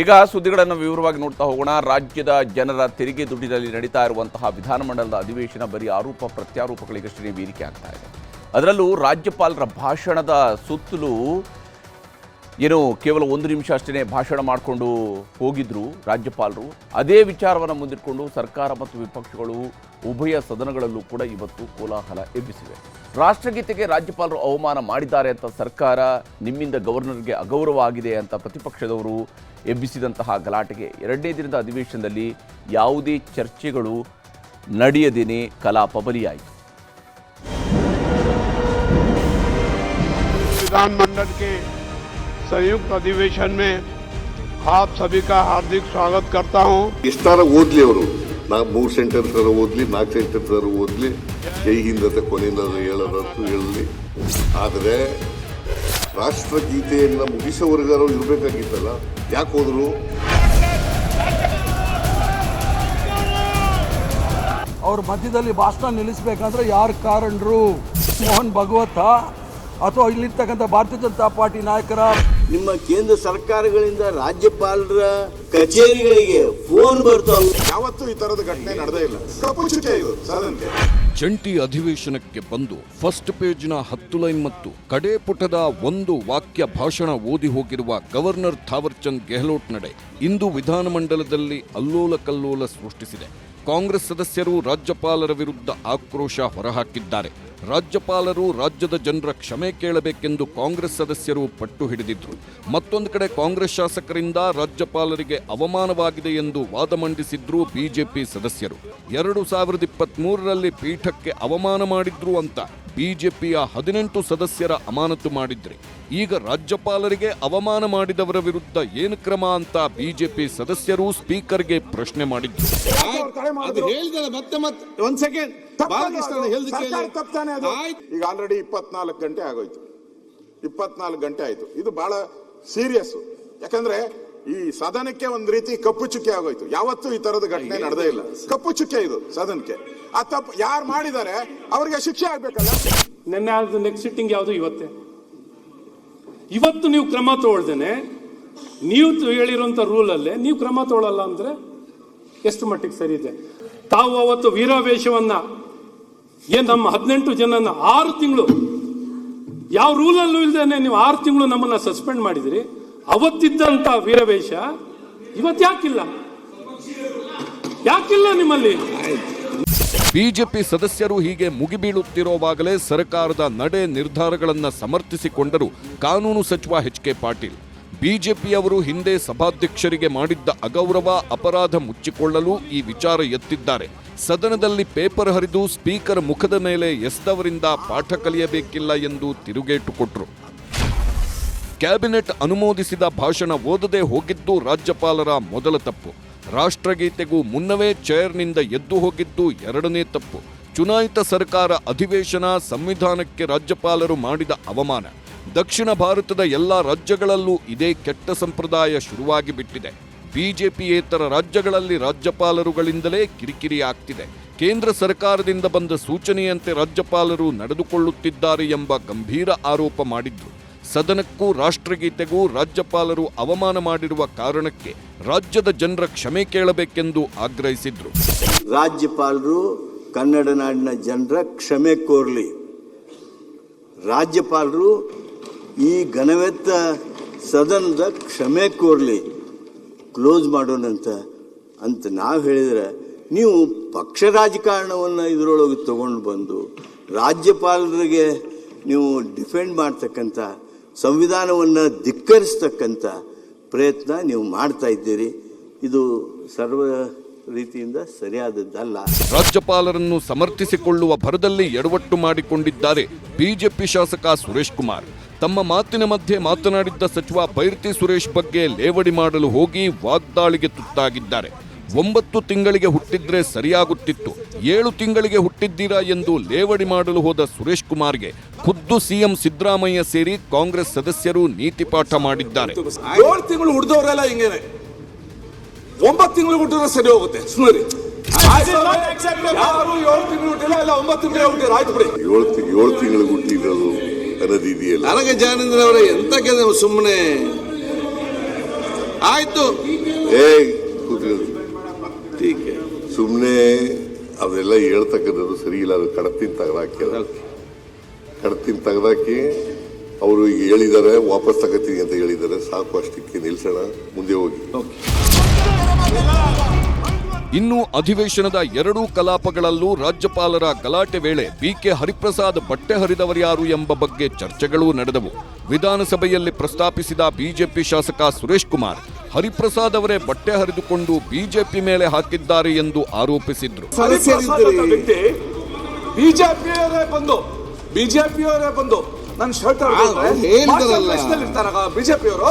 ಈಗ ಸುದ್ದಿಗಳನ್ನು ವಿವರವಾಗಿ ನೋಡ್ತಾ ಹೋಗೋಣ. ರಾಜ್ಯದ ಜನರ ತೆರಿಗೆ ದುಡ್ಡಿನಲ್ಲಿ ನಡೀತಾ ಇರುವಂತಹ ವಿಧಾನಮಂಡಲದ ಅಧಿವೇಶನ ಬರೀ ಆರೋಪ ಪ್ರತ್ಯಾರೋಪಗಳಿಗಷ್ಟೇ ವೇದಿಕೆ ಆಗ್ತಾ ಇದೆ. ಅದರಲ್ಲೂ ರಾಜ್ಯಪಾಲರ ಭಾಷಣದ ಸುತ್ತಲೂ ಏನು ಕೇವಲ 1 ನಿಮಿಷ ಅಷ್ಟೇ ಭಾಷಣ ಮಾಡಿಕೊಂಡು ಹೋಗಿದ್ರು ರಾಜ್ಯಪಾಲರು. ಅದೇ ವಿಚಾರವನ್ನು ಮುಂದಿಟ್ಕೊಂಡು ಸರ್ಕಾರ ಮತ್ತು ವಿಪಕ್ಷಗಳು ಉಭಯ ಸದನಗಳಲ್ಲೂ ಕೂಡ ಇವತ್ತು ಕೋಲಾಹಲ ಎಬ್ಬಿಸಿವೆ. ರಾಷ್ಟ್ರಗೀತೆಗೆ ರಾಜ್ಯಪಾಲರು ಅವಮಾನ ಮಾಡಿದ್ದಾರೆ ಅಂತ ಸರ್ಕಾರ, ನಿಮ್ಮಿಂದ ಗವರ್ನರ್ಗೆ ಅಗೌರವ ಆಗಿದೆ ಅಂತ ಪ್ರತಿಪಕ್ಷದವರು ಎಬ್ಬಿಸಿದಂತಹ ಗಲಾಟೆಗೆ 2ನೇ ದಿನದ ಅಧಿವೇಶನದಲ್ಲಿ ಯಾವುದೇ ಚರ್ಚೆಗಳು ನಡೆಯದೇನೆ ಕಲಾಪ ಬಲಿಯಾಯಿತು. विधानमंडल के संयुक्त अधिवेशन में आप सभी का हार्दिक स्वागत करता हूं। इष्टार ओदली ಅವರು 3 ಸೆಂಟೆನ್ಸ್ ಓದಲಿ 4 ಸೆಂಟೆನ್ಸ್ ಓದಲಿ ಜೈ ಹಿಂದ್ ಅಂತ ಕೊನೆಯಿಂದ ಹೇಳೋದಂತೂ ಹೇಳಲಿ. ಆದರೆ ರಾಷ್ಟ್ರಗೀತೆಯನ್ನು ಮುಗಿಸೋವರೆಗಾರು ಇರಬೇಕಾಗಿತ್ತಲ್ಲ, ಯಾಕೆ ಹೋದ್ರು? ಅವ್ರ ಮಧ್ಯದಲ್ಲಿ ಭಾಷಣ ನಿಲ್ಲಿಸಬೇಕಂದ್ರೆ ಯಾರು ಕಾರಣರು? ಮೋಹನ್ ಭಗವತ ಅಥವಾ ಇಲ್ಲಿರ್ತಕ್ಕಂಥ ಭಾರತೀಯ ಜನತಾ ಪಾರ್ಟಿ ನಾಯಕರ? ನಿಮ್ಮ ಕೇಂದ್ರ ಸರ್ಕಾರಗಳಿಂದ ರಾಜ್ಯಪಾಲರ ಕಚೇರಿಗಳಿಗೆ ಫೋನ್ ಬರ್ತಾವೆ. ಯಾವತ್ತೂ ಈ ತರದ ಘಟನೆ ನಡೆದೇ ಇಲ್ಲ. ಕಪ್ಪು ಚುಕ್ಕೆ ಇದು ಸದನಕ್ಕೆ. ಜಂಟಿ ಅಧಿವೇಶನಕ್ಕೆ ಬಂದು ಫಸ್ಟ್ ಪೇಜ್ನ 10 ಲೈನ್ ಮತ್ತು ಕಡೆ ಪುಟದ 1 ವಾಕ್ಯ ಭಾಷಣ ಓದಿ ಹೋಗಿರುವ ಗವರ್ನರ್ ಥಾವರ್ ಚಂದ್ ಗೆಹ್ಲೋಟ್ ನಡೆ ಇಂದು ವಿಧಾನಮಂಡಲದಲ್ಲಿ ಅಲ್ಲೋಲ ಕಲ್ಲೋಲ ಸೃಷ್ಟಿಸಿದೆ. ಕಾಂಗ್ರೆಸ್ ಸದಸ್ಯರು ರಾಜ್ಯಪಾಲರ ವಿರುದ್ಧ ಆಕ್ರೋಶ ಹೊರಹಾಕಿದ್ದಾರೆ. ರಾಜ್ಯಪಾಲರು ರಾಜ್ಯದ ಜನರ ಕ್ಷಮೆ ಕೇಳಬೇಕೆಂದು ಕಾಂಗ್ರೆಸ್ ಸದಸ್ಯರು ಪಟ್ಟು ಹಿಡಿದಿದ್ರು. ಮತ್ತೊಂದು ಕಡೆ ಕಾಂಗ್ರೆಸ್ ಶಾಸಕರಿಂದ ರಾಜ್ಯಪಾಲರಿಗೆ ಅವಮಾನವಾಗಿದೆ ಎಂದು ವಾದ ಮಂಡಿಸಿದ್ರು ಬಿಜೆಪಿ ಸದಸ್ಯರು. 2023ರಲ್ಲಿ ಪೀಠಕ್ಕೆ ಅವಮಾನ ಮಾಡಿದ್ರು ಅಂತ ಬಿಜೆಪಿಯ 18 ಸದಸ್ಯರ ಅಮಾನತು ಮಾಡಿದ್ರೆ, ಈಗ ರಾಜ್ಯಪಾಲರಿಗೆ ಅವಮಾನ ಮಾಡಿದವರ ವಿರುದ್ಧ ಏನು ಕ್ರಮ ಅಂತ ಬಿಜೆಪಿ ಸದಸ್ಯರು ಸ್ಪೀಕರ್ಗೆ ಪ್ರಶ್ನೆ ಮಾಡಿದ್ರು. ಈಗ ಆಲ್ರೆಡಿ 24 ಗಂಟೆ ಆಗೋಯ್ತು. 24 ಗಂಟೆ ಆಯ್ತು. ಇದು ಬಹಳ ಸೀರಿಯಸ್. ಯಾಕಂದ್ರೆ ಈ ಸದನಕ್ಕೆ ಒಂದ್ ರೀತಿ ಕಪ್ಪು ಚುಕ್ಕೆ ಆಗೋಯ್ತು. ಯಾವತ್ತೂ ಈ ತರದ ಘಟನೆ ನಡೆದೇ ಇಲ್ಲ. ಕಪ್ಪು ಚುಕ್ಕೆ ಇದು ಸದನಕ್ಕೆ. ಆ ತಪ್ಪು ಯಾರು ಮಾಡಿದ್ದಾರೆ ಅವರಿಗೆ ಶಿಕ್ಷೆ ಆಗ್ಬೇಕಲ್ಲ. ನಿನ್ನೆ ನೆಕ್ಸ್ಟ್ ಸಿಟ್ಟಿಂಗ್ ಯಾವುದು? ಇವತ್ತು ನೀವು ಕ್ರಮ ತಗೊಳ್ದೇನೆ, ನೀವು ಹೇಳಿರುವಂತ ರೂಲ್ ಅಲ್ಲೇ ನೀವು ಕ್ರಮ ತಗೊಳ್ಳಲ್ಲ ಅಂದ್ರೆ ಎಷ್ಟು ಮಟ್ಟಿಗೆ ಸರಿ ಇದೆ? ತಾವು ಅವತ್ತು ವೀರಾವೇಶವನ್ನ ನಮ್ಮ 18 ಜನನ 6 ತಿಂಗಳು ಯಾವ ರೂಲಲ್ಲೂ ಇಲ್ದೇನೆ ನೀವು 6 ತಿಂಗಳು ನಮ್ಮನ್ನ ಸಸ್ಪೆಂಡ್ ಮಾಡಿದಿರಿ. ಅವತ್ತಿದ್ದಂತ ವೀರವೇಶ ಇವತ್ತು ಯಾಕಿಲ್ಲ ನಿಮ್ಮಲ್ಲಿ? ಬಿಜೆಪಿ ಸದಸ್ಯರು ಹೀಗೆ ಮುಗಿಬೀಳುತ್ತಿರುವಾಗಲೇ ಸರ್ಕಾರದ ನಡೆ ನಿರ್ಧಾರಗಳನ್ನು ಸಮರ್ಥಿಸಿಕೊಂಡರು ಕಾನೂನು ಸಚಿವ ಎಚ್.ಕೆ. ಪಾಟೀಲ್. ಬಿಜೆಪಿಯವರು ಹಿಂದೆ ಸಭಾಧ್ಯಕ್ಷರಿಗೆ ಮಾಡಿದ್ದ ಅಗೌರವ ಅಪರಾಧ ಮುಚ್ಚಿಕೊಳ್ಳಲು ಈ ವಿಚಾರ ಎತ್ತಿದ್ದಾರೆ. ಸದನದಲ್ಲಿ ಪೇಪರ್ ಹರಿದು ಸ್ಪೀಕರ್ ಮುಖದ ಮೇಲೆ ಎಸೆದವರಿಂದ ಪಾಠ ಕಲಿಯಬೇಕಿಲ್ಲ ಎಂದು ತಿರುಗೇಟು ಕೊಟ್ಟರು. ಕ್ಯಾಬಿನೆಟ್ ಅನುಮೋದಿಸಿದ ಭಾಷಣ ಓದದೆ ಹೋಗಿದ್ದು ರಾಜ್ಯಪಾಲರ ಮೊದಲ ತಪ್ಪು. ರಾಷ್ಟ್ರಗೀತೆಗೂ ಮುನ್ನವೇ ಚೇರ್ನಿಂದ ಎದ್ದು ಹೋಗಿದ್ದು 2ನೇ ತಪ್ಪು. ಚುನಾಯಿತ ಸರ್ಕಾರ ಅಧಿವೇಶನ, ಸಂವಿಧಾನಕ್ಕೆ ರಾಜ್ಯಪಾಲರು ಮಾಡಿದ ಅವಮಾನ. ದಕ್ಷಿಣ ಭಾರತದ ಎಲ್ಲ ರಾಜ್ಯಗಳಲ್ಲೂ ಇದೇ ಕೆಟ್ಟ ಸಂಪ್ರದಾಯ ಶುರುವಾಗಿ ಬಿಟ್ಟಿದೆ. ಬಿಜೆಪಿಯೇತರ ರಾಜ್ಯಗಳಲ್ಲಿ ರಾಜ್ಯಪಾಲರುಗಳಿಂದಲೇ ಕಿರಿಕಿರಿ ಆಗ್ತಿದೆ. ಕೇಂದ್ರ ಸರ್ಕಾರದಿಂದ ಬಂದ ಸೂಚನೆಯಂತೆ ರಾಜ್ಯಪಾಲರು ನಡೆದುಕೊಳ್ಳುತ್ತಿದ್ದಾರೆ ಎಂಬ ಗಂಭೀರ ಆರೋಪ ಮಾಡಿದ್ರು. ಸದನಕ್ಕೂ ರಾಷ್ಟ್ರಗೀತೆಗೂ ರಾಜ್ಯಪಾಲರು ಅವಮಾನ ಮಾಡಿರುವ ಕಾರಣಕ್ಕೆ ರಾಜ್ಯದ ಜನರ ಕ್ಷಮೆ ಕೇಳಬೇಕೆಂದು ಆಗ್ರಹಿಸಿದ್ರು. ರಾಜ್ಯಪಾಲರು ಕನ್ನಡ ನಾಡಿನ ಜನರ ಕ್ಷಮೆ ಕೋರ್ಲಿ. ರಾಜ್ಯಪಾಲರು ಈ ಘನವೆತ್ತ ಸದನದ ಕ್ಷಮೆ ಕೋರ್ಲಿ. ಕ್ಲೋಸ್ ಮಾಡೋಣಂತ ನಾವು ಹೇಳಿದ್ರೆ ನೀವು ಪಕ್ಷ ರಾಜಕಾರಣವನ್ನು ಇದರೊಳಗೆ ತಗೊಂಡು ಬಂದು ರಾಜ್ಯಪಾಲರಿಗೆ ನೀವು ಡಿಫೆಂಡ್ ಮಾಡ್ತಕ್ಕಂಥ, ಸಂವಿಧಾನವನ್ನು ಧಿಕ್ಕರಿಸ್ತಕ್ಕಂಥ ಪ್ರಯತ್ನ ನೀವು ಮಾಡ್ತಾ ಇದ್ದೀರಿ. ಇದು ಸರ್ವ ರೀತಿಯಿಂದ ಸರಿಯಾದದ್ದಲ್ಲ. ರಾಜ್ಯಪಾಲರನ್ನು ಸಮರ್ಥಿಸಿಕೊಳ್ಳುವ ಭರದಲ್ಲಿ ಎಡವಟ್ಟು ಮಾಡಿಕೊಂಡಿದ್ದಾರೆ ಬಿಜೆಪಿ ಶಾಸಕ ಸುರೇಶ್ ಕುಮಾರ್. ತಮ್ಮ ಮಾತಿನ ಮಧ್ಯೆ ಮಾತನಾಡಿದ್ದ ಸಚಿವ ಬೈರತಿ ಸುರೇಶ್ ಬಗ್ಗೆ ಲೇವಡಿ ಮಾಡಲು ಹೋಗಿ ವಾಗ್ದಾಳಿಗೆ ತುತ್ತಾಗಿದ್ದಾರೆ. 9 ತಿಂಗಳಿಗೆ ಹುಟ್ಟಿದ್ರೆ ಸರಿಯಾಗುತ್ತಿತ್ತು, 7 ತಿಂಗಳಿಗೆ ಹುಟ್ಟಿದ್ದೀರಾ ಎಂದು ಲೇವಡಿ ಮಾಡಲು ಹೋದ ಸುರೇಶ್ ಕುಮಾರ್ಗೆ ಖುದ್ದು ಸಿಎಂ ಸಿದ್ದರಾಮಯ್ಯ ಸೇರಿ ಕಾಂಗ್ರೆಸ್ ಸದಸ್ಯರು ನೀತಿ ಪಾಠ ಮಾಡಿದ್ದಾರೆ. 7 ತಿಂಗಳು ಹುಟ್ಟಿದವರೆಲ್ಲ ಹಿಂಗೇನೆ, 9 ತಿಂಗಳು ಹುಟ್ಟಿದ್ರೆ ಸರಿ ಹೋಗುತ್ತೆ. ಸುಮ್ಮನೆ ಯಾರು 7 ತಿಂಗಳು ಹುಟ್ಟಿಲ್ಲ, ಇಲ್ಲ 9 ತಿಂಗಳು ಹುಟ್ಟಿದ್ರೆ ಆಯ್ತು ಬಿಡಿ. 7 ತಿಂಗಳು ಹುಟ್ಟಿರೋದು ಅನ್ನೋದಿದೆಯಲ್ಲ. ನನಗೆ ಜಾನೇಂದ್ರ ಅವರೇ ಎಂತ ಸುಮ್ಮನೆ ಆಯ್ತು ಸುಮ್ಮನೆ ಅದೆಲ್ಲ ಹೇಳ್ತಕ್ಕಂಥದ್ದು ಸರಿ ಇಲ್ಲ. ಅದು ಕಡತಿನ ತೆಗೆದಾಕಿ ಅವರು ಈಗ ಹೇಳಿದ್ದಾರೆ, ವಾಪಸ್ ತಗೋತೀನಿ ಅಂತ ಹೇಳಿದ್ದಾರೆ. ಸಾಕು, ಅಷ್ಟಕ್ಕೆ ನಿಲ್ಸೋಣ, ಮುಂದೆ ಹೋಗಿ. ಇನ್ನು ಅಧಿವೇಶನದ ಎರಡೂ ಕಲಾಪಗಳಲ್ಲೂ ರಾಜ್ಯಪಾಲರ ಗಲಾಟೆ ವೇಳೆ ಬಿಕೆ ಹರಿಪ್ರಸಾದ್ ಬಟ್ಟೆ ಹರಿದವರ್ಯಾರು ಎಂಬ ಬಗ್ಗೆ ಚರ್ಚೆಗಳೂ ನಡೆದವು. ವಿಧಾನಸಭೆಯಲ್ಲಿ ಪ್ರಸ್ತಾಪಿಸಿದ ಬಿಜೆಪಿ ಶಾಸಕ ಸುರೇಶ್ ಕುಮಾರ್ ಹರಿಪ್ರಸಾದ್ ಅವರೇ ಬಟ್ಟೆ ಹರಿದುಕೊಂಡು ಬಿಜೆಪಿ ಮೇಲೆ ಹಾಕಿದ್ದಾರೆ ಎಂದು ಆರೋಪಿಸಿದ್ರು. ಬಿಜೆಪಿಯವರೇ ಬಂದು ನನ್ನ ಶರ್ಟ್ ಬಿಜೆಪಿಯವರು.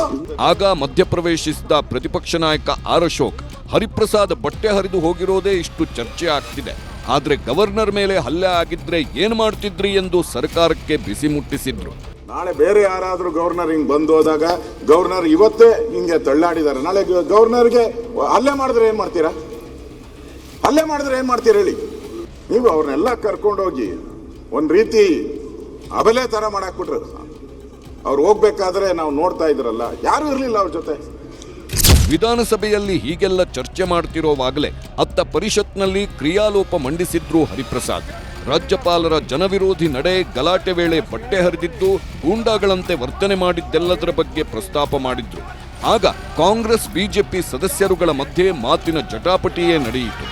ಆಗ ಮಧ್ಯಪ್ರವೇಶಿಸಿದ ಪ್ರತಿಪಕ್ಷ ನಾಯಕ ಆರ್ ಅಶೋಕ್ ಹರಿಪ್ರಸಾದ್ ಬಟ್ಟೆ ಹರಿದು ಹೋಗಿರೋದೇ ಇಷ್ಟು ಚರ್ಚೆ ಆಗ್ತಿದೆ, ಆದ್ರೆ ಗವರ್ನರ್ ಮೇಲೆ ಹಲ್ಲೆ ಆಗಿದ್ರೆ ಏನ್ ಮಾಡ್ತಿದ್ರಿ ಎಂದು ಸರ್ಕಾರಕ್ಕೆ ಬಿಸಿ ಮುಟ್ಟಿಸಿದ್ರು. ನಾಳೆ ಬೇರೆ ಯಾರಾದ್ರೂ ಗವರ್ನರ್ ಹಿಂಗ್ ಬಂದು ಹೋದಾಗ ಗವರ್ನರ್ ಇವತ್ತೇ ಹಿಂಗೆ ತಳ್ಳಾಡಿದ್ದಾರೆ, ನಾಳೆ ಗವರ್ನರ್ಗೆ ಹಲ್ಲೆ ಮಾಡಿದ್ರೆ ಏನ್ ಮಾಡ್ತೀರಾ? ಹಲ್ಲೆ ಮಾಡಿದ್ರೆ ಏನ್ ಮಾಡ್ತೀರಾ ಹೇಳಿ? ನೀವು ಅವ್ರನ್ನೆಲ್ಲ ಕರ್ಕೊಂಡೋಗಿ ಒಂದ್ ರೀತಿ ಅಬಲೆ ತರ ಮಾಡಾಕ್ಬಿಟ್ರು. ಅವ್ರು ಹೋಗ್ಬೇಕಾದ್ರೆ ನಾವು ನೋಡ್ತಾ ಇದ್ರಲ್ಲ, ಯಾರು ಇರ್ಲಿಲ್ಲ ಅವ್ರ ಜೊತೆ. ವಿಧಾನಸಭೆಯಲ್ಲಿ ಹೀಗೆಲ್ಲ ಚರ್ಚೆ ಮಾಡ್ತಿರೋವಾಗಲೇ ಅತ್ತ ಪರಿಷತ್ನಲ್ಲಿ ಕ್ರಿಯಾಲೋಪ ಮಂಡಿಸಿದ್ರು ಹರಿಪ್ರಸಾದ್. ರಾಜ್ಯಪಾಲರ ಜನವಿರೋಧಿ ನಡೆ, ಗಲಾಟೆ ವೇಳೆ ಬಟ್ಟೆ ಹರಿದಿದ್ದು, ಗೂಂಡಾಗಳಂತೆ ವರ್ತನೆ ಮಾಡಿದ್ದೆಲ್ಲದರ ಬಗ್ಗೆ ಪ್ರಸ್ತಾಪ ಮಾಡಿದ್ರು. ಆಗ ಕಾಂಗ್ರೆಸ್ ಬಿಜೆಪಿ ಸದಸ್ಯರುಗಳ ಮಧ್ಯೆ ಮಾತಿನ ಜಟಾಪಟಿಯೇ ನಡೆಯಿತು.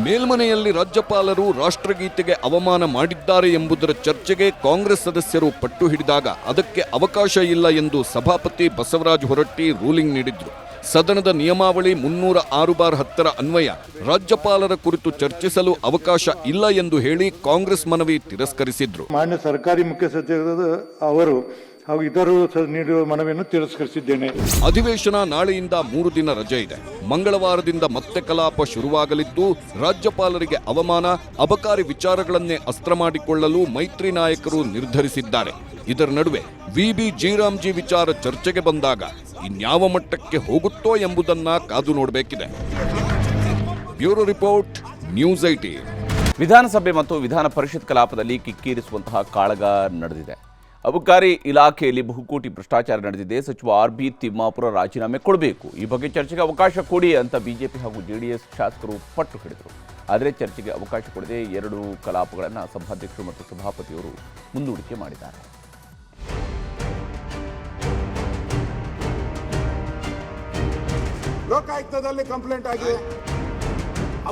ಮೇಲ್ಮನೆಯಲ್ಲಿ ರಾಜ್ಯಪಾಲರು ರಾಷ್ಟ್ರಗೀತೆಗೆ ಅವಮಾನ ಮಾಡಿದ್ದಾರೆ ಎಂಬುದರ ಚರ್ಚೆಗೆ ಕಾಂಗ್ರೆಸ್ ಸದಸ್ಯರು ಪಟ್ಟು ಹಿಡಿದಾಗ ಅದಕ್ಕೆ ಅವಕಾಶ ಇಲ್ಲ ಎಂದು ಸಭಾಪತಿ ಬಸವರಾಜ ಹೊರಟ್ಟಿ ರೂಲಿಂಗ್ ನೀಡಿದ್ರು. ಸದನದ ನಿಯಮಾವಳಿ 306/10 ಅನ್ವಯ ರಾಜ್ಯಪಾಲರ ಕುರಿತು ಚರ್ಚಿಸಲು ಅವಕಾಶ ಇಲ್ಲ ಎಂದು ಹೇಳಿ ಕಾಂಗ್ರೆಸ್ ಮನವಿ ತಿರಸ್ಕರಿಸಿದ್ರು. ಮಾನ್ಯ ಸರ್ಕಾರಿ ಮುಖ್ಯ ಸಚಿವರು ಅವರು ಹಾಗೂ ಇತರರು ನೀಡುವ ಮನವಿಯನ್ನು ತಿರಸ್ಕರಿಸಿದ್ದೇನೆ. ಅಧಿವೇಶನ ನಾಳೆಯಿಂದ 3 ದಿನ ರಜೆ ಇದೆ. ಮಂಗಳವಾರದಿಂದ ಮತ್ತೆ ಕಲಾಪ ಶುರುವಾಗಲಿದ್ದು, ರಾಜ್ಯಪಾಲರಿಗೆ ಅವಮಾನ, ಅಬಕಾರಿ ವಿಚಾರಗಳನ್ನೇ ಅಸ್ತ್ರ ಮಾಡಿಕೊಳ್ಳಲು ಮೈತ್ರಿ ನಾಯಕರು ನಿರ್ಧರಿಸಿದ್ದಾರೆ. ಇದರ ನಡುವೆ ವಿಬಿ ಜೀರಾಮ್ಜಿ ವಿಚಾರ ಚರ್ಚೆಗೆ ಬಂದಾಗ ಇನ್ಯಾವ ಮಟ್ಟಕ್ಕೆ ಹೋಗುತ್ತೋ ಎಂಬುದನ್ನ ಕಾದು ನೋಡಬೇಕಿದೆ. Bureau report, news 18. ವಿಧಾನಸಭೆ ಮತ್ತು ವಿಧಾನ ಪರಿಷತ್ ಕಲಾಪದಲ್ಲಿ ಕಿಕ್ಕಿರಿಸುವಂತಹ ಕಾಳಗ ನಡೆದಿದೆ. ಅಬಕಾರಿ ಇಲಾಖೆಯಲ್ಲಿ ಬಹುಕೋಟಿ ಭ್ರಷ್ಟಾಚಾರ ನಡೆದಿದೆ. ಸಚಿವ ಆರ್.ಬಿ. ತಿಮ್ಮಾಪುರ ರಾಜೀನಾಮೆ ಕೊಡಬೇಕು, ಈ ಬಗ್ಗೆ ಚರ್ಚೆಗೆ ಅವಕಾಶ ಕೊಡಿ ಅಂತ ಬಿಜೆಪಿ ಹಾಗೂ ಜೆಡಿಎಸ್ ಶಾಸಕರು ಪಟ್ಟು ಹಿಡಿದರು. ಆದರೆ ಚರ್ಚೆಗೆ ಅವಕಾಶ ಕೊಡದೆ ಎರಡೂ ಕಲಾಪಗಳನ್ನು ಸಭಾಧ್ಯಕ್ಷರು ಮತ್ತು ಸಭಾಪತಿಯವರು ಮುಂದೂಡಿಕೆ ಮಾಡಿದ್ದಾರೆ. ಲೋಕಾಯುಕ್ತದಲ್ಲಿ ಕಂಪ್ಲೇಂಟ್ ಆಗಿದೆ.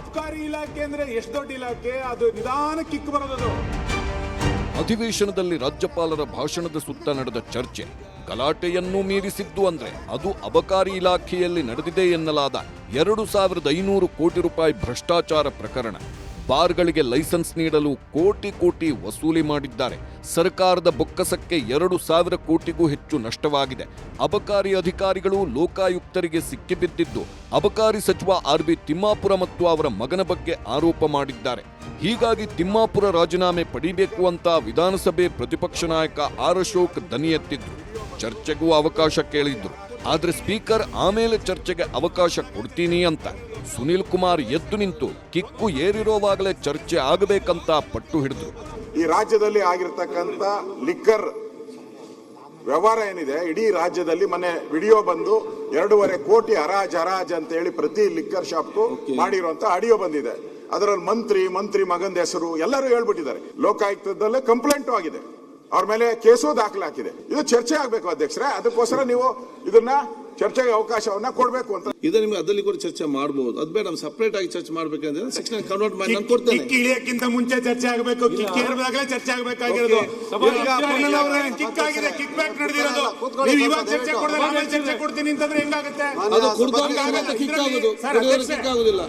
ಅಬಕಾರಿ ಇಲಾಖೆ ಅಂದ್ರೆ ಎಷ್ಟು ದೊಡ್ಡ ಇಲಾಖೆ, ಅದು ನಿಧಾನ ಕಿಕ್ ಬರೋದು. ಅಧಿವೇಶನದಲ್ಲಿ ರಾಜ್ಯಪಾಲರ ಭಾಷಣದ ಸುತ್ತ ನಡೆದ ಚರ್ಚೆ ಗಲಾಟೆಯನ್ನೂ ಮೀರಿಸಿದ್ದು. ಅಂದ್ರೆ ಅದು ಅಬಕಾರಿ ಇಲಾಖೆಯಲ್ಲಿ ನಡೆದಿದೆ ಎನ್ನಲಾದ 2500 ಕೋಟಿ ರೂಪಾಯಿ ಭ್ರಷ್ಟಾಚಾರ ಪ್ರಕರಣ. ಬಾರ್ಗಳಿಗೆ ಲೈಸೆನ್ಸ್ ನೀಡಲು ಕೋಟಿ ವಸೂಲಿ ಮಾಡಿದ್ದಾರೆ. ಸರ್ಕಾರದ ಬೊಕ್ಕಸಕ್ಕೆ 2,000 ಕೋಟಿಗೂ ಹೆಚ್ಚು ನಷ್ಟವಾಗಿದೆ. ಅಬಕಾರಿ ಅಧಿಕಾರಿಗಳು ಲೋಕಾಯುಕ್ತರಿಗೆ ಸಿಕ್ಕಿಬಿದ್ದಿದ್ದು ಅಬಕಾರಿ ಸಚಿವ ಆರ್.ಬಿ. ತಿಮ್ಮಾಪುರ ಮತ್ತು ಅವರ ಮಗನ ಬಗ್ಗೆ ಆರೋಪ ಮಾಡಿದ್ದಾರೆ. ಹೀಗಾಗಿ ತಿಮ್ಮಾಪುರ ರಾಜೀನಾಮೆ ಪಡಿಬೇಕು ಅಂತ ವಿಧಾನಸಭೆ ಪ್ರತಿಪಕ್ಷ ನಾಯಕ ಆರ್ ಅಶೋಕ್ ದನಿ ಎತ್ತಿದ್ರು. ಚರ್ಚೆಗೂ ಅವಕಾಶ ಕೇಳಿದ್ರು. ಆದ್ರೆ ಸ್ಪೀಕರ್ ಆಮೇಲೆ ಚರ್ಚೆಗೆ ಅವಕಾಶ ಕೊಡ್ತೀನಿ ಅಂತ ಸುನಿಲ್ ಕುಮಾರ್ ಎದ್ದು ನಿಂತು ಕಿಕ್ಕು ಏರಿರೋವಾಗಲೇ ಚರ್ಚೆ ಆಗಬೇಕಂತ ಪಟ್ಟು ಹಿಡಿದ್ರು. ಈ ರಾಜ್ಯದಲ್ಲಿ ಆಗಿರ್ತಕ್ಕಂಥ ಲಿಕ್ಕರ್ ವ್ಯವಹಾರ ಏನಿದೆ, ಇಡೀ ರಾಜ್ಯದಲ್ಲಿ ಮೊನ್ನೆ ವಿಡಿಯೋ ಬಂದು 2.5 ಕೋಟಿ ಹರಾಜ್ ಅಂತ ಹೇಳಿ ಪ್ರತಿ ಲಿಕ್ಕರ್ ಶಾಪ್ಗೂ ಮಾಡಿರುವಂತ ಆಡಿಯೋ ಬಂದಿದೆ. ಅದರಲ್ಲಿ ಮಂತ್ರಿ ಮಗನ ಹೆಸರು ಎಲ್ಲರೂ ಹೇಳ್ಬಿಟ್ಟಿದ್ದಾರೆ. ಲೋಕಾಯುಕ್ತದಲ್ಲೇ ಕಂಪ್ಲೇಂಟ್ ಆಗಿದೆ, ಅವ್ರ ಮೇಲೆ ಕೇಸು ದಾಖಲಾಗಿದೆ. ಇದು ಚರ್ಚೆ ಆಗ್ಬೇಕು ಅಧ್ಯಕ್ಷರೇ, ಅದಕ್ಕೋಸ್ಕರ ನೀವು ಇದನ್ನ ಚರ್ಚೆಗೆ ಅವಕಾಶವನ್ನ ಕೊಡಬೇಕು ಅಂತ. ಇದು ನಿಮ್ಗೆ ಅದಲ್ಲಿ ಕೂಡ ಚರ್ಚೆ ಮಾಡಬಹುದು, ಅದು ಬೇಡ ಸಪರೇಟ್ ಆಗಿ ಚರ್ಚೆ ಮಾಡ್ಬೇಕಂದ್ರೆ ಸೆಕ್ಷನ್ ಕನ್ವರ್ಟ್ ಮಾಡಿ ನಾನು ಕೊಡ್ತೇನೆ. ಕಿಕ್ ಇಳಿಯಕ್ಕಿಂತ ಮುಂಚೆ ಚರ್ಚೆ ಆಗಬೇಕು, ಕಿಕ್ ಏರ್ದಾಗಲೇ ಚರ್ಚೆ ಆಗಬೇಕಾಗಿರೋದು. ಕಿಕ್ ಆಗಿದೆ, ಕಿಕ್ ಬ್ಯಾಕ್ ನಡೆದಿರೋದು. ನೀವು ಇವಾಗ ಚರ್ಚೆ ಕೊಡದೆ ಆಮೇಲೆ ಚರ್ಚೆ ಕೊಡ್ತೀನಿ ಅಂತಂದ್ರೆ ಹೆಂಗಾಗುತ್ತೆ? ಅದು ಕುಡ್ದಾಗ ಕಿಕ್ ಆಗುದಿಲ್ಲ.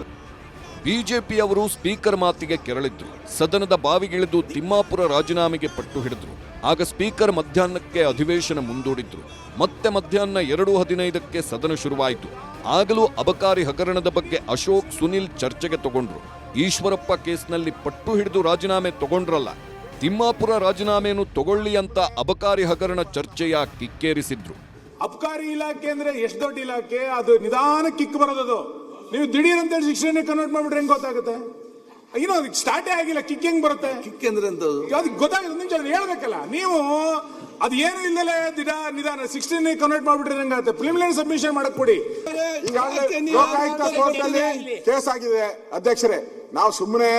ಬಿಜೆಪಿಯವರು ಸ್ಪೀಕರ್ ಮಾತಿಗೆ ಕೆರಳಿದ್ರು. ಸದನದ ಬಾವಿಗಿಳಿದು ತಿಮ್ಮಾಪುರ ರಾಜೀನಾಮೆಗೆ ಪಟ್ಟು ಹಿಡಿದ್ರು. ಆಗ ಸ್ಪೀಕರ್ ಮಧ್ಯಾಹ್ನಕ್ಕೆ ಅಧಿವೇಶನ ಮುಂದೂಡಿದ್ರು. ಮತ್ತೆ ಮಧ್ಯಾಹ್ನ 2:15ಕ್ಕೆ ಸದನ ಶುರುವಾಯಿತು. ಆಗಲೂ ಅಬಕಾರಿ ಹಗರಣದ ಬಗ್ಗೆ ಅಶೋಕ್, ಸುನಿಲ್ ಚರ್ಚೆಗೆ ತಗೊಂಡ್ರು. ಈಶ್ವರಪ್ಪ ಕೇಸ್ನಲ್ಲಿ ಪಟ್ಟು ಹಿಡಿದು ರಾಜೀನಾಮೆ ತಗೊಂಡ್ರಲ್ಲ, ತಿಮ್ಮಾಪುರ ರಾಜೀನಾಮೆಯನ್ನು ತಗೊಳ್ಳಿ ಅಂತ ಅಬಕಾರಿ ಹಗರಣ ಚರ್ಚೆಯ ಕಿಕ್ಕೇರಿಸಿದ್ರು. ಅಬಕಾರಿ ಇಲಾಖೆ ಅಂದ್ರೆ ಎಷ್ಟು ದೊಡ್ಡ ಇಲಾಖೆ, ಅದು ನಿಧಾನ ಕಿಕ್ ಬರೋದದು. ನೀವು ದಿಢೀರ್ ಅಂತೇಳಿ 16 ಕನ್ವರ್ಟ್ ಮಾಡ್ಬಿಟ್ರೆ ಹೆಂಗ್ ಗೊತ್ತಾಗುತ್ತೆ? ಏನೋ ಸ್ಟಾರ್ಟೇ ಆಗಿಲ್ಲ, ಕಿಕ್ ಹೆಂಗ್ ಬರುತ್ತೆ? ಕಿಕ್ ಅಂದ್ರೆ ಅದಕ್ಕೆ ಗೊತ್ತಾಗುತ್ತೆ, ಹೇಳ್ಬೇಕಲ್ಲ ನೀವು. ಅದು ಏನು ಇಲ್ಲದೆ ನಿಧಾನ 16 ಕನ್ವರ್ಟ್ ಮಾಡ್ಬಿಟ್ರೆ ಹೆಂಗಾಗುತ್ತೆ? ಪ್ರಿಲಿಮಿನರಿ ಸಬ್ಮಿಷನ್ ಮಾಡಕ್ ಕೊಡಿ. ಲೋಕಾಯುಕ್ತ ಕೋರ್ಟಲ್ಲಿ ಕೇಸ್ ಆಗಿದೆ ಅಧ್ಯಕ್ಷರೇ. ನಾವು ಸುಮ್ಮನೆ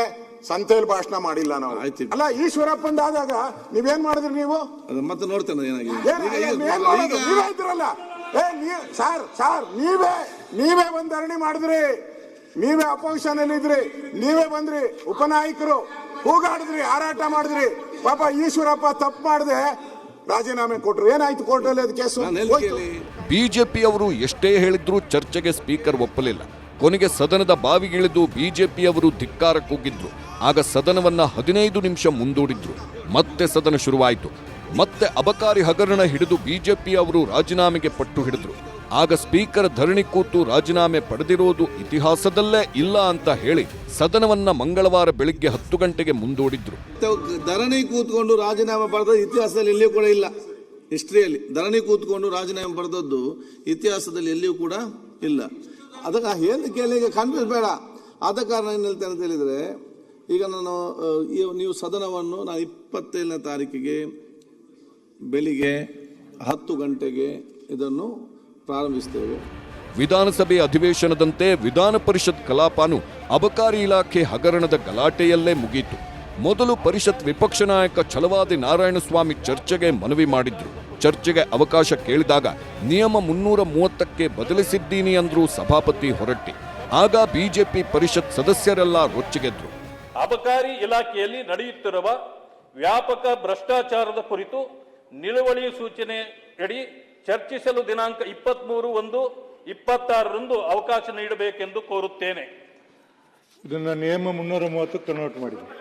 ಸಂತೆಯಲ್ಲಿ ಭಾಷಣ ಮಾಡಿಲ್ಲ ನಾವು. ಅಲ್ಲ, ಈಶ್ವರಪ್ಪಂದಾದಾಗ ನೀವೇನ್ ಮಾಡಿದ್ರಿ? ನೀವು ಮತ್ತೆ ನೋಡ್ತೇನೆ ನೀವಿದ್ರಲ್ಲ ಸರ್, ನೀವೇ ಬಂದ್ ಧರಣಿ ಮಾಡಿದ್ರಿ, ನೀವೇ ಅಪೋಸಿಷನ್ ಅಲ್ಲಿ ಇದ್ರಿ, ನೀವೇ ಬಂದ್ರಿ, ಉಪನಾಯಕರು ಕೂಗಾಡಿದ್ರಿ, ಹಾರಾಟ ಮಾಡಿದ್ರಿ. ಪಾಪ ಈಶ್ವರಪ್ಪ ತಪ್ಪು ಮಾಡದೆ ರಾಜೀನಾಮೆ ಕೊಟ್ರು. ಏನಾಯ್ತು ಕೋರ್ಟಲ್ಲಿ ಅದು ಕೇಸು? ಬಿಜೆಪಿ ಅವರು ಎಷ್ಟೇ ಹೇಳಿದ್ರೂ ಚರ್ಚೆಗೆ ಸ್ಪೀಕರ್ ಒಪ್ಪಲಿಲ್ಲ. ಕೊನೆಗೆ ಸದನದ ಬಾವಿಗಿಳಿದು ಬಿಜೆಪಿ ಅವರು ಧಿಕ್ಕಾರ ಕೂಗಿದ್ರು. ಆಗ ಸದನವನ್ನ 15 ನಿಮಿಷ ಮುಂದೂಡಿದ್ರು. ಮತ್ತೆ ಸದನ ಶುರುವಾಯಿತು. ಮತ್ತೆ ಅಬಕಾರಿ ಹಗರಣ ಹಿಡಿದು ಬಿಜೆಪಿ ಅವರು ರಾಜೀನಾಮೆಗೆ ಪಟ್ಟು ಹಿಡಿದ್ರು. ಆಗ ಸ್ಪೀಕರ್ ಧರಣಿ ಕೂತು ರಾಜೀನಾಮೆ ಪಡೆದಿರೋದು ಇತಿಹಾಸದಲ್ಲೇ ಇಲ್ಲ ಅಂತ ಹೇಳಿ ಸದನವನ್ನ ಮಂಗಳವಾರ ಬೆಳಿಗ್ಗೆ 10 ಗಂಟೆಗೆ ಮುಂದೂಡಿದ್ರು. ಧರಣಿ ಕೂತ್ಕೊಂಡು ರಾಜೀನಾಮೆ ಪಡೆದ ಇತಿಹಾಸದಲ್ಲಿ ಎಲ್ಲಿಯೂ ಕೂಡ ಇಲ್ಲ. ಹಿಸ್ಟ್ರಿಯಲ್ಲಿ ಧರಣಿ ಕೂತ್ಕೊಂಡು ರಾಜೀನಾಮೆ ಪಡೆದದ್ದು ಇತಿಹಾಸದಲ್ಲಿ ಎಲ್ಲಿಯೂ ಕೂಡ ಇಲ್ಲ. ಅದಕ್ಕೆ ಹೇಳಿ ಕನ್ಫ್ಯೂಸ್ ಬೇಡ. ಆದ ಕಾರಣ ಏನು ಹೇಳ್ತೇನೆ ಅಂತ ಹೇಳಿದ್ರೆ, ಈಗ ನೀವು ಸದನವನ್ನು ನಾನು 27ನೇ ತಾರೀಕಿಗೆ ಬೆಳಿಗ್ಗೆ 10 ಗಂಟೆಗೆ ಇದನ್ನು ಪ್ರಾರಂಭಿಸ್ತೇವೆ. ವಿಧಾನಸಭೆ ಅಧಿವೇಶನದಂತೆ ವಿಧಾನ ಪರಿಷತ್ ಕಲಾಪನು ಅಬಕಾರಿ ಇಲಾಖೆ ಹಗರಣದ ಗಲಾಟೆಯಲ್ಲೇ ಮುಗಿಯಿತು. ಮೊದಲು ಪರಿಷತ್ ವಿಪಕ್ಷ ನಾಯಕ ಛಲವಾದಿ ನಾರಾಯಣಸ್ವಾಮಿ ಚರ್ಚೆಗೆ ಮನವಿ ಮಾಡಿದ್ರು. ಚರ್ಚೆಗೆ ಅವಕಾಶ ಕೇಳಿದಾಗ ನಿಯಮ 330ಕ್ಕೆ ಬದಲಿಸಿದ್ದೀನಿ ಅಂದ್ರು ಸಭಾಪತಿ ಹೊರಟ್ಟಿ. ಆಗ ಬಿಜೆಪಿ ಪರಿಷತ್ ಸದಸ್ಯರೆಲ್ಲ ರೊಚ್ಚಿಗೆದ್ರು. ಅಬಕಾರಿ ಇಲಾಖೆಯಲ್ಲಿ ನಡೆಯುತ್ತಿರುವ ವ್ಯಾಪಕ ಭ್ರಷ್ಟಾಚಾರದ ಕುರಿತು ನಿಲುವಳಿ ಸೂಚನೆಯಡಿ ಚರ್ಚಿಸಲು ದಿನಾಂಕ 23/1/26 ಅವಕಾಶ ನೀಡಬೇಕೆಂದು ಕೋರುತ್ತೇನೆ. ಇದನ್ನ ನಿಯಮ 330 ಕನ್ವರ್ಟ್ ಮಾಡಿ ನೋಡಿ.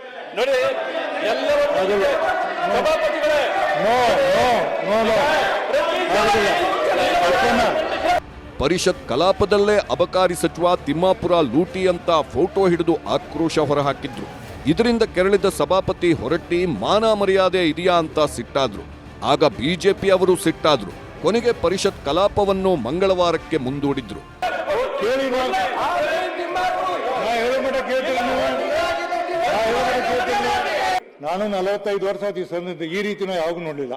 ಪರಿಷತ್ ಕಲಾಪದಲ್ಲೇ ಅಬಕಾರಿ ಸಚಿವ ತಿಮ್ಮಾಪುರ ಲೂಟಿ ಅಂತ ಫೋಟೋ ಹಿಡಿದು ಆಕ್ರೋಶ ಹೊರಹಾಕಿದ್ರು. ಇದರಿಂದ ಕೆರಳಿದ ಸಭಾಪತಿ ಹೊರಟ್ಟಿ ಮಾನ ಮರ್ಯಾದೆ ಇದೆಯಾ ಅಂತ ಸಿಟ್ಟಾದ್ರು. ಆಗ ಬಿಜೆಪಿ ಅವರು ಸಿಟ್ಟಾದ್ರು. ಕೊನೆಗೆ ಪರಿಷತ್ ಕಲಾಪವನ್ನು ಮಂಗಳವಾರಕ್ಕೆ ಮುಂದೂಡಿದ್ರು. ನಾನು 45 ವರ್ಷ ಆದ ಈ ರೀತಿನ ಯಾವಾಗ ನೋಡ್ಲಿಲ್ಲ.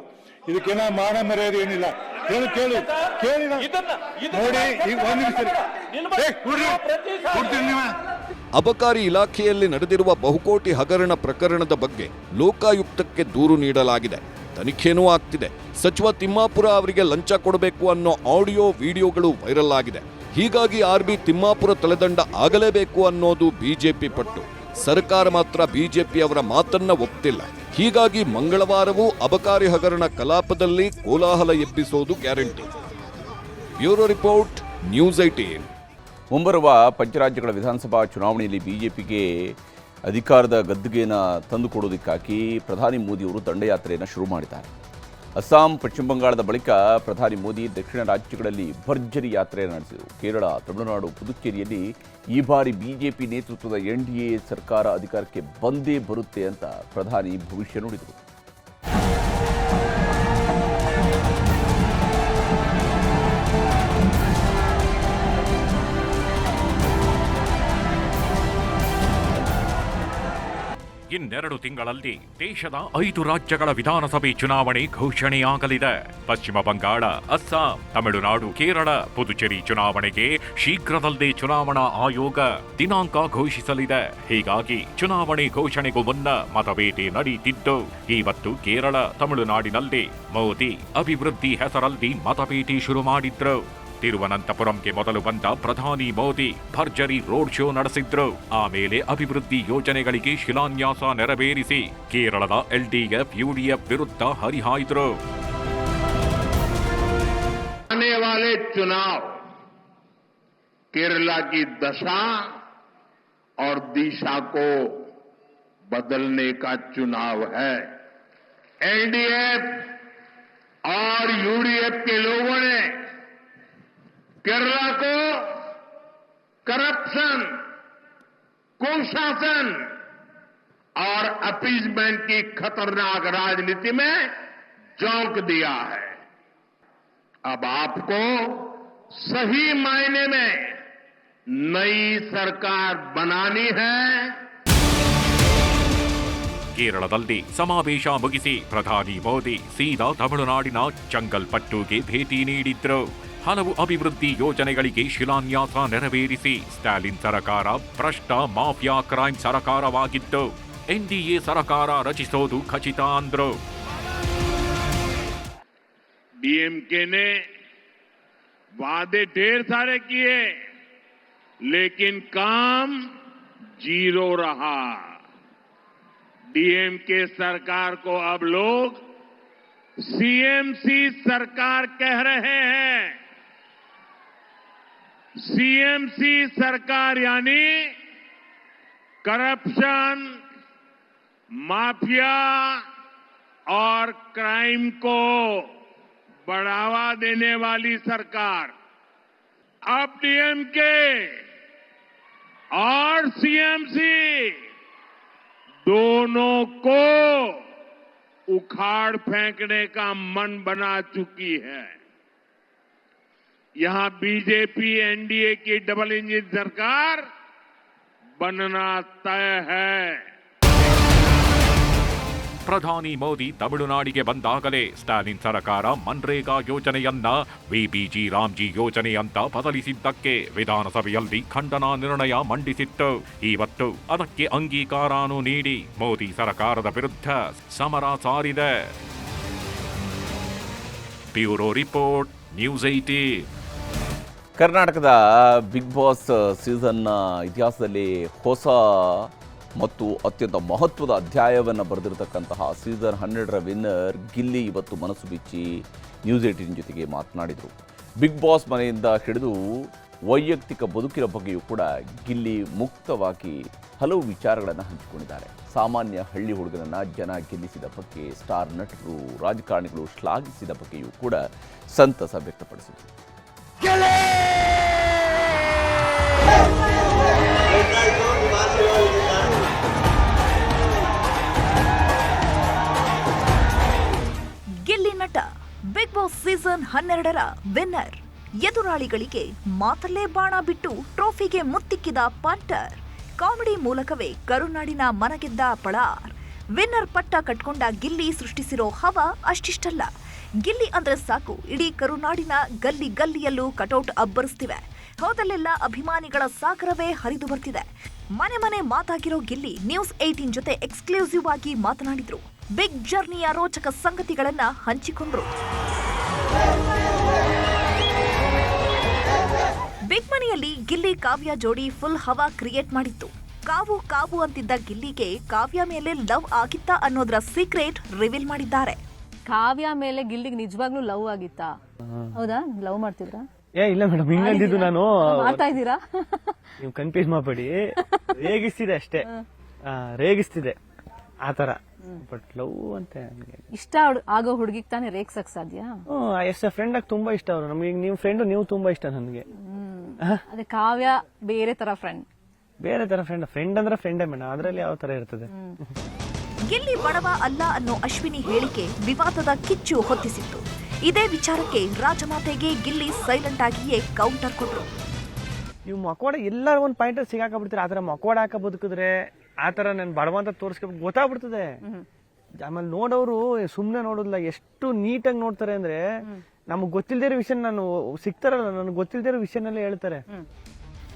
ಇದಕ್ಕೇನ ಮಾನ ಮರ್ಯಾದೆ ಏನಿಲ್ಲ. ಕೇಳಿ ನೋಡಿ. ಈಗ ಅಬಕಾರಿ ಇಲಾಖೆಯಲ್ಲಿ ನಡೆದಿರುವ ಬಹುಕೋಟಿ ಹಗರಣ ಪ್ರಕರಣದ ಬಗ್ಗೆ ಲೋಕಾಯುಕ್ತಕ್ಕೆ ದೂರು ನೀಡಲಾಗಿದೆ. ತನಿಖೆನೂ ಆಗ್ತಿದೆ. ಸಚಿವ ತಿಮ್ಮಾಪುರ ಅವರಿಗೆ ಲಂಚ ಕೊಡಬೇಕು ಅನ್ನೋ ಆಡಿಯೋ ವಿಡಿಯೋಗಳು ವೈರಲ್ ಆಗಿದೆ. ಹೀಗಾಗಿ ಆರ್ಬಿ ತಿಮ್ಮಾಪುರ ತಲೆದಂಡ ಆಗಲೇಬೇಕು ಅನ್ನೋದು ಬಿಜೆಪಿ ಪಟ್ಟು. ಸರ್ಕಾರ ಮಾತ್ರ ಬಿಜೆಪಿ ಅವರ ಮಾತನ್ನ ಒಪ್ತಿಲ್ಲ. ಹೀಗಾಗಿ ಮಂಗಳವಾರವೂ ಅಬಕಾರಿ ಹಗರಣ ಕಲಾಪದಲ್ಲಿ ಕೋಲಾಹಲ ಎಬ್ಬಿಸೋದು ಗ್ಯಾರಂಟಿ. Bureau report, news 18. ಮುಂಬರುವ ಪಂಚರಾಜ್ಯಗಳ ವಿಧಾನಸಭಾ ಚುನಾವಣೆಯಲ್ಲಿ ಬಿಜೆಪಿಗೆ ಅಧಿಕಾರದ ಗದ್ದುಗೆಯನ್ನು ತಂದುಕೊಡೋದಕ್ಕಾಗಿ ಪ್ರಧಾನಿ ಮೋದಿಯವರು ದಂಡಯಾತ್ರೆಯನ್ನು ಶುರು ಮಾಡಿದ್ದಾರೆ. ಅಸ್ಸಾಂ, ಪಶ್ಚಿಮ ಬಂಗಾಳದ ಬಳಿಕ ಪ್ರಧಾನಿ ಮೋದಿ ದಕ್ಷಿಣ ರಾಜ್ಯಗಳಲ್ಲಿ ಭರ್ಜರಿ ಯಾತ್ರೆಯನ್ನು ನಡೆಸಿದರು. ಕೇರಳ, ತಮಿಳುನಾಡು, ಪುದುಚೇರಿಯಲ್ಲಿ ಈ ಬಾರಿ ಬಿಜೆಪಿ ನೇತೃತ್ವದ NDA ಸರ್ಕಾರ ಅಧಿಕಾರಕ್ಕೆ ಬಂದೇ ಬರುತ್ತೆ ಅಂತ ಪ್ರಧಾನಿ ಭವಿಷ್ಯ ನುಡಿದರು. ಇನ್ನೆರಡು ತಿಂಗಳಲ್ಲಿ ದೇಶದ 5 ರಾಜ್ಯಗಳ ವಿಧಾನಸಭೆ ಚುನಾವಣೆ ಘೋಷಣೆಯಾಗಲಿದೆ. ಪಶ್ಚಿಮ ಬಂಗಾಳ, ಅಸ್ಸಾಂ, ತಮಿಳುನಾಡು, ಕೇರಳ, ಪುದುಚೇರಿ ಚುನಾವಣೆಗೆ ಶೀಘ್ರದಲ್ಲೇ ಚುನಾವಣಾ ಆಯೋಗ ದಿನಾಂಕ ಘೋಷಿಸಲಿದೆ. ಹೀಗಾಗಿ ಚುನಾವಣೆ ಘೋಷಣೆಗೂ ಮುನ್ನ ಮತಬೇಟೆ ನಡೆಯುತ್ತಿದ್ದು, ಇವತ್ತು ಕೇರಳ, ತಮಿಳುನಾಡಿನಲ್ಲಿ ಮೋದಿ ಅಭಿವೃದ್ಧಿ ಹೆಸರಲ್ಲಿ ಮತಬೇಟೆ ಶುರು ಮಾಡಿದ್ರು. ತಿರುವನಂತಪುರಂಗೆ ಮೊದಲು ಬಂದ ಪ್ರಧಾನಿ ಮೋದಿ ಭರ್ಜರಿ ರೋಡ್ ಶೋ ನಡೆಸಿದ್ರು. ಆಮೇಲೆ ಅಭಿವೃದ್ಧಿ ಯೋಜನೆಗಳಿಗೆ ಶಿಲಾನ್ಯಾಸ ನೆರವೇರಿಸಿ ಕೇರಳದ LDF UDF ವಿರುದ್ಧ ಹರಿಹಾಯ್ದ್ರು. आने वाले चुनाव केरला की दशा और दिशा को बदलने का चुनाव है. LDF और UDF के लोगों ने केरला को करप्शन, कुशासन और अपीजमेंट की खतरनाक राजनीति में झोंक दिया है. अब आपको सही मायने में नई सरकार बनानी है। ಕೇರಳದಲ್ಲಿ ಸಮಾವೇಶ ಮುಗಿಸಿ ಪ್ರಧಾನಿ ಮೋದಿ ಸೀದಾ ತಮಿಳುನಾಡಿನ ಚಂಗಲ್ಪಟ್ಟುಗೆ ಭೇಟಿ ನೀಡಿದ್ರು. ಹಲವು ಅಭಿವೃದ್ಧಿ ಯೋಜನೆಗಳಿಗೆ ಶಿಲಾನ್ಯಾಸ ನೆರವೇರಿಸಿ ಸ್ಟಾಲಿನ್ ಸರ್ಕಾರ ಭ್ರಷ್ಟ ಮಾಫಿಯಾ ಕ್ರೈಮ್ ಸರ್ಕಾರವಾಗಿದ್ದು ಎನ್ಡಿಎ ಸರ್ಕಾರ ರಚಿಸೋದು ಖಚಿತ ಅಂದ್ರು. डीएमके ने वादे ढेर सारे किए, लेकिन काम जीरो रहा। डीएमके सरकार को अब लोग सीएमसी सरकार कह रहे हैं। सीएमसी सरकार यानी करप्शन, माफिया और क्राइम को बढ़ावा देने वाली सरकार। अब डीएमके और सीएमसी दोनों को उखाड़ फेंकने का मन बना चुकी है। यहां बीजेपी एनडीए की डबल इंजन सरकार बनना तय है। ಪ್ರಧಾನಿ ಮೋದಿ ತಮಿಳುನಾಡಿಗೆ ಬಂದಾಗಲೇ ಸ್ಟಾಲಿನ್ ಸರ್ಕಾರ ಮನ್ರೇಗಾ ಯೋಜನೆಯನ್ನ ವಿಬಿಜಿ ರಾಮ್ಜಿ ಯೋಜನೆ ಅಂತ ಬದಲಿಸಿದ್ದಕ್ಕೆ ವಿಧಾನಸಭೆಯಲ್ಲಿ ಖಂಡನಾ ನಿರ್ಣಯ ಮಂಡಿಸಿತ್ತು. ಇವತ್ತು ಅದಕ್ಕೆ ಅಂಗೀಕಾರನೂ ನೀಡಿ ಮೋದಿ ಸರ್ಕಾರದ ವಿರುದ್ಧ ಸಮರ ಸಾರಿದೆ. Bureau report, news 18. ಕರ್ನಾಟಕದ ಬಿಗ್ ಬಾಸ್ ಸೀಸನ್ನ ಇತಿಹಾಸದಲ್ಲಿ ಹೊಸ ಮತ್ತು ಅತ್ಯಂತ ಮಹತ್ವದ ಅಧ್ಯಾಯವನ್ನು ಬರೆದಿರತಕ್ಕಂತಹ ಸೀಸನ್ 12ರ ವಿನ್ನರ್ ಗಿಲ್ಲಿ ಇವತ್ತು ಮನಸ್ಸು ಬಿಚ್ಚಿ ನ್ಯೂಸ್ 18 ಜೊತೆಗೆ ಮಾತನಾಡಿದರು. ಬಿಗ್ ಬಾಸ್ ಮನೆಯಿಂದ ಹಿಡಿದು ವೈಯಕ್ತಿಕ ಬದುಕಿನ ಬಗ್ಗೆಯೂ ಕೂಡ ಗಿಲ್ಲಿ ಮುಕ್ತವಾಗಿ ಹಲವು ವಿಚಾರಗಳನ್ನು ಹಂಚಿಕೊಂಡಿದ್ದಾರೆ. ಸಾಮಾನ್ಯ ಹಳ್ಳಿ ಹುಡುಗನನ್ನು ಜನ ಗೆಲ್ಲಿಸಿದ ಬಗ್ಗೆ, ಸ್ಟಾರ್ ನಟರು, ರಾಜಕಾರಣಿಗಳು ಶ್ಲಾಘಿಸಿದ ಬಗ್ಗೆಯೂ ಕೂಡ ಸಂತಸ ವ್ಯಕ್ತಪಡಿಸಿದರು. ಗಿಲ್ಲಿ ನಟ ಬಿಗ್ ಬಾಸ್ ಸೀಸನ್ 12ರ ವಿನ್ನರ್. ಎದುರಾಳಿಗಳಿಗೆ ಮಾತಲ್ಲೇ ಬಾಣ ಬಿಟ್ಟು ಟ್ರೋಫಿಗೆ ಮುತ್ತಿಕ್ಕಿದ ಪಂಟರ್. ಕಾಮಿಡಿ ಮೂಲಕವೇ ಕರುನಾಡಿನ ಮನಗೆದ್ದ ಪಳಾರ್. ವಿನ್ನರ್ ಪಟ್ಟ ಕಟ್ಕೊಂಡ ಗಿಲ್ಲಿ ಸೃಷ್ಟಿಸಿರೋ ಹವಾ ಅಷ್ಟಿಷ್ಟಲ್ಲ. ಗಿಲ್ಲಿ ಅಂದ್ರೆ ಸಾಕು, ಇಡೀ ಕರುನಾಡಿನ ಗಲ್ಲಿ ಗಲ್ಲಿಯಲ್ಲೂ ಕಟೌಟ್ ಅಬ್ಬರಿಸ್ತಿವೆ. ಹೋದಲ್ಲೆಲ್ಲ ಅಭಿಮಾನಿಗಳ ಸಾಗರವೇ ಹರಿದು ಬರ್ತಿದೆ. ಮನೆ ಮನೆ ಮಾತಾಗಿರೋ ಗಿಲ್ಲಿ ನ್ಯೂಸ್ 18 ಜೊತೆ ಎಕ್ಸ್ಕ್ಲೂಸಿವ್ ಆಗಿ ಮಾತನಾಡಿದ್ರು. ಬಿಗ್ ಜರ್ನಿಯ ರೋಚಕ ಸಂಗತಿಗಳನ್ನ ಹಂಚಿಕೊಂಡ್ರು. ಬಿಗ್ ಮನೆಯಲ್ಲಿ ಗಿಲ್ಲಿ ಕಾವ್ಯ ಜೋಡಿ ಫುಲ್ ಹವಾ ಕ್ರಿಯೇಟ್ ಮಾಡಿತ್ತು. ಕಾವು ಕಾವು ಅಂತಿದ್ದ ಗಿಲ್ಲಿಗೆ ಕಾವ್ಯ ಮೇಲೆ ಲವ್ ಆಗಿತ್ತಾ ಅನ್ನೋದ್ರ ಸೀಕ್ರೆಟ್ ರಿವೀಲ್ ಮಾಡಿದ್ದಾರೆ. ಕಾವ್ಯ ಮೇಲೆ ಗಿಲ್ಲಿಗೆ ನಿಜವಾಗ್ಲೂ ಲವ್ ಆಗಿತ್ತಾ? ಹೌದಾ? ಲವ್ ಮಾಡ್ತಿದ್ರಾ? ಇಲ್ಲ ಮೇಡಮ್, ಹಿಂಗಂದಿದ್ದು ನಾನು. ಮಾಡ್ತಾ ಇದ್ದೀರಾ? ನೀವು ಕನ್ಫ್ಯೂಸ್ ಮಾಡಬೇಡಿ. ರೇಗಿಸ್ತಿದೆ ಅಷ್ಟೇ, ರೇಗಿಸ್ತಿದೆ ಆತರ. ಬಟ್ ಲವ್ ಅಂತ ಇಷ್ಟ ಆಗೋ ಹುಡುಗಿಗೆ ತಾನೇ ರೇಗ್ಸಕ್ ಸಾಧ್ಯ. ಎಸ್ ಫ್ರೆಂಡ್ ಆಗಿ ತುಂಬಾ ಇಷ್ಟ ಅವರು ನಮಗೆ. ನೀವು ಫ್ರೆಂಡ್, ನೀವು ತುಂಬಾ ಇಷ್ಟ ನನಗೆ. ಅದೇ ಕಾವ್ಯ ಬೇರೆ ತರ ಫ್ರೆಂಡ್. ಬೇರೆ ತರ ಫ್ರೆಂಡ್ ಅಂದ್ರೆ ಫ್ರೆಂಡೇ ಮೇಡಮ್, ಅದ್ರಲ್ಲಿ ಯಾವ ತರ ಇರ್ತದೆ. ಗಿಲ್ಲಿ ಬಡವ ಅಲ್ಲ ಅನ್ನೋ ಅಶ್ವಿನಿ ಹೇಳಿಕೆ ವಿವಾದದ ಕಿಚ್ಚು ಹೊತ್ತಿಸಿತ್ತು. ಇದೇ ವಿಚಾರಕ್ಕೆ ರಾಜಮಾತೆಗೆ ಗಿಲ್ಲಿ ಸೈಲೆಂಟ್ ಆಗಿಯೇ ಕೌಂಟರ್ ಕೊಟ್ರು. ನೀವು ಮಕವಾಡ ಎಲ್ಲಾರು ಒಂದ್ ಪಾಯಿಂಟ್ ಸಿಗಾಕಬಿಡ್ತೀರ. ಆತರ ಮಕವಾಡ ಹಾಕ ಬದುಕಿದ್ರೆ ಆತರ ನನ್ ಬಡವ ಅಂತ ತೋರಿಸ್ಕೋಬೇಕು ಗೊತ್ತಾಗ್ಬಿಡ್ತದೆ. ಆಮೇಲೆ ನೋಡೋರು ಸುಮ್ನೆ ನೋಡೋದಿಲ್ಲ, ಎಷ್ಟು ನೀಟಾಗಿ ನೋಡ್ತಾರೆ ಅಂದ್ರೆ ನಮಗ್ ಗೊತ್ತಿಲ್ದೇ ಇರೋ ವಿಷಯ, ನಾನು ಸಿಗ್ತಾರಲ್ಲ ನನಗೆ ಗೊತ್ತಿಲ್ದೇ ಇರೋ ವಿಷಯನಲ್ಲೇ ಹೇಳ್ತಾರೆ.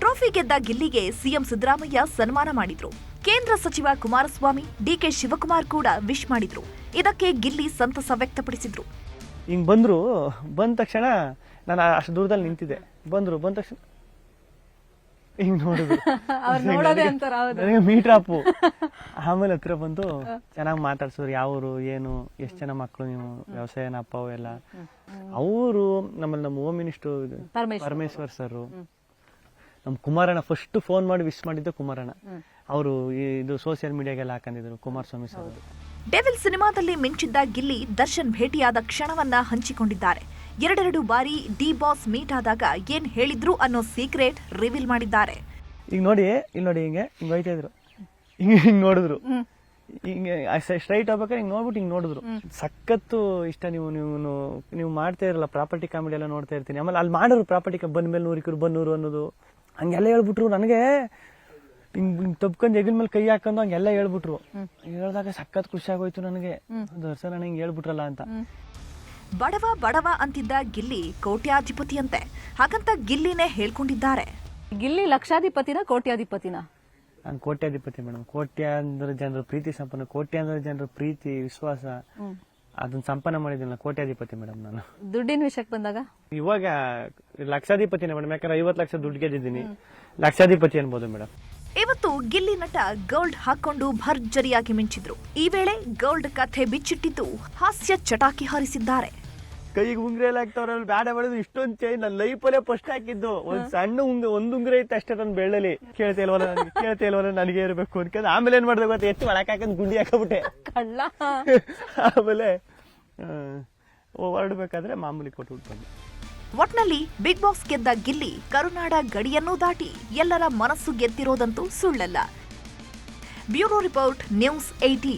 ಟ್ರೋಫಿ ಗೆದ್ದ ಗಿಲ್ಲಿಗೆ ಸಿಎಂ ಸಿದ್ದರಾಮಯ್ಯ ಸನ್ಮಾನ ಮಾಡಿದ್ರು. ಕೇಂದ್ರ ಸಚಿವ ಕುಮಾರಸ್ವಾಮಿ, ಡಿಕೆ ಶಿವಕುಮಾರ್ ಕೂಡ ವಿಶ್ ಮಾಡಿದ್ರು. ಇದಕ್ಕೆ ಗಿಲ್ಲಿ ಸಂತಸ ವ್ಯಕ್ತಪಡಿಸಿದ್ರು. ಹಿಂಗ್ ಬಂದ್ರು, ಬಂದ ತಕ್ಷಣ ನಾನು ಅಷ್ಟು ದೂರದಲ್ಲಿ ನಿಂತಿದ್ದೆ. ಬಂದ ತಕ್ಷಣ ಹಿಂಗ್ ನೋಡಿದ್ರು, ನನಗೆ ಮೀಟ್ರಾಪು. ಆಮೇಲೆ ಹತ್ರ ಬಂದು ಚೆನ್ನಾಗಿ ಮಾತಾಡ್ಸಿದ್ರು. ಯಾವರು, ಏನು, ಎಷ್ಟು ಜನ ಮಕ್ಕಳು, ನೀವು ವ್ಯವಸಾಯನ ಅಪ್ಪ ಎಲ್ಲ. ಅವರು ನಮ್ಮಲ್ಲಿ ನಮ್ಮ ಹೋಮ್ ಮಿನಿಸ್ಟರ್ ಪರಮೇಶ್ವರ್ ಸರ್, ನಮ್ ಕುಮಾರಣ್ಣ ಫಸ್ಟ್ ಫೋನ್ ಮಾಡಿ ವಿಶ್ ಮಾಡಿದ್ದು ಕುಮಾರಣ್ಣ. ಅವರು ಇದು ಸೋಷಿಯಲ್ ಮೀಡಿಯಾಗೆಲ್ಲ ಹಾಕೊಂಡಿದ್ರು ಕುಮಾರಸ್ವಾಮಿ ಸರ್. ಡೆವಿಲ್ ಸಿನಿಮಾದಲ್ಲಿ ಮಿಂಚಿದ್ದ ಗಿಲ್ಲಿ ದರ್ಶನ್ ಭೇಟಿಯಾದ ಕ್ಷಣವನ್ನ ಹಂಚಿಕೊಂಡಿದ್ದಾರೆ. 2 ಬಾರಿ ಡಿ ಬಾಸ್ ಮೀಟ್ ಆದಾಗ ಏನ್ ಹೇಳಿದ್ರು ಅನ್ನೋ ಸೀಕ್ರೆಟ್ ರಿವೀಲ್ ಮಾಡಿದ್ದಾರೆ. ಈಗ ನೋಡಿ, ಇಲ್ಲಿ ನೋಡಿ, ಹಿಂಗೆ ಹೋಯ್ತಾ ಇದ್ರು, ಹಿಂಗೆ ನೋಡಿದ್ರು. ಹಿಂಗೆ ಸ್ಟ್ರೈಟ್ ಹೋಗ್ಬೇಕಾದ್ರೆ ಹಿಂಗೆ ನೋಡ್ಬಿಟ್ಟು ಹಿಂಗೆ ನೋಡಿದ್ರು. ಸಖತ್ತು ಇಷ್ಟ. ನೀವು ಮಾಡ್ತಾ ಇರಲ್ಲ ಪ್ರಾಪರ್ಟಿ ಕಾಮಿಡಿ ಎಲ್ಲ ನೋಡ್ತಾ ಇರ್ತೀನಿ. ಆಮೇಲೆ ಅಲ್ಲಿ ಮಾಡೋರು ಪ್ರಾಪರ್ಟಿ ಬಂದ ಮೇಲೆ 100 ಬನ್ನೂರು ಅನ್ನೋದು ಹಂಗೆಲ್ಲ ಹೇಳ್ಬಿಟ್ರು. ನನಗೆ ಹಿಂಗ್ ತಬ್ಕೊಂಡು ಹೆಗಲ್ ಮೇಲೆ ಕೈ ಹಾಕೊಂಡು ಹಂಗೆಲ್ಲ ಹೇಳ್ಬಿಟ್ರು. ಹೇಳಿದಾಗ ಸಖತ್ ಖುಷಿ ಆಗೋಯ್ತು ನನಗೆ. ದರ್ಶನ ನನಗೆ ಹಿಂಗೆ ಹೇಳ್ಬಿಟ್ರಲ್ಲ ಅಂತ. ಬಡವ ಬಡವ ಅಂತಿದ್ದ ಗಿಲ್ಲಿ ಕೋಟ್ಯಾಧಿಪತಿಯಂತೆ. ಹಾಗಂತ ಗಿಲ್ಲಿನೇ ಹೇಳ್ಕೊಂಡಿದ್ದಾರೆ. ಗಿಲ್ಲಿ ಲಕ್ಷಾಧಿಪತಿನ ಕೋಟ್ಯಾಧಿಪತಿನ? ನಾನು ಕೋಟ್ಯಾಧಿಪತಿ ಮೇಡಮ್. ಕೋಟ್ಯಾಂತರ ಜನರ ಪ್ರೀತಿ ಸಂಪನ್ನ, ಕೋಟ್ಯಾಂತರ ಜನರ ಪ್ರೀತಿ ವಿಶ್ವಾಸ ಅದನ್ನ ಸಂಪನ್ನ ಮಾಡಿದ್ದೀನಿ. ಕೋಟ್ಯಾಧಿಪತಿ ಮೇಡಮ್ ನಾನು. ದುಡ್ಡಿನ ವಿಷಯಕ್ಕೆ ಬಂದಾಗ ಇವಾಗ ಲಕ್ಷಾಧಿಪತಿನೇ ಮೇಡಮ್. ಯಾಕಂದ್ರೆ 50 ಲಕ್ಷ ದುಡ್ಡು ಗೆದ್ದಿದ್ದೀನಿ. ಲಕ್ಷಾಧಿಪತಿ ಅನ್ಬೋದು ಮೇಡಮ್. ಇವತ್ತು ಗಿಲ್ಲಿ ನಟ ಗೋಲ್ಡ್ ಹಾಕೊಂಡು ಭರ್ಜರಿಯಾಗಿ ಮಿಂಚಿದ್ರು. ಈ ವೇಳೆ ಗೋಲ್ಡ್ ಕಥೆ ಬಿಚ್ಚಿಟ್ಟಿದ್ದು ಹಾಸ್ಯ ಚಟಾಕಿ ಹಾರಿಸಿದ್ದಾರೆ. ಕೈಗೆ ಉಂಗ್ರ ಎಲ್ಲ ಹಾಕ್ತವ್ರಲ್ಲ, ಬ್ಯಾಡ ಮಾಡಿದ್ರು. ಇಷ್ಟೊಂದು ಚೈನ್ ನನ್ನ ಲೈಫಲ್ಲೇ ಫಸ್ಟ್ ಹಾಕಿದ್ದು. ಒಂದ್ ಸಣ್ಣ ಒಂದ್ ಉಂಗ್ರ ಇತ್ತು ಅಷ್ಟೇ ನನ್ನ ಬೆಳ್ಳಲ್ಲಿ. ಕೇಳ್ತಾ ಇಲ್ವಲ್ಲ ನನಗೆ ಇರಬೇಕು ಅನ್ಕೊಂಡು ಆಮೇಲೆ ಏನ್ ಮಾಡ್ದೆ ಗೊತ್ತಾ, ಎತ್ತು ಒಳಕ್ ಹಾಕಂದ್ ಗುಂಡಿ ಹಾಕಬಿಟ್ಟೆ. ಆಮೇಲೆ ಹೊರಡ್ಬೇಕಾದ್ರೆ ಮಾಮೂಲಿ ಕೊಟ್ಬಿಟ್ಟು ಬಂದೆ. ಒಟ್ನಲ್ಲಿ ಬಿಗ್ ಬಾಸ್ ಗೆದ್ದ ಗಿಲ್ಲಿ ಕರುನಾಡ ಗಡಿಯನ್ನೂ ದಾಟಿ ಎಲ್ಲರ ಮನಸ್ಸು ಗೆದ್ದಿರೋದಂತೂ ಸುಳ್ಳಲ್ಲ. Bureau report, news 18.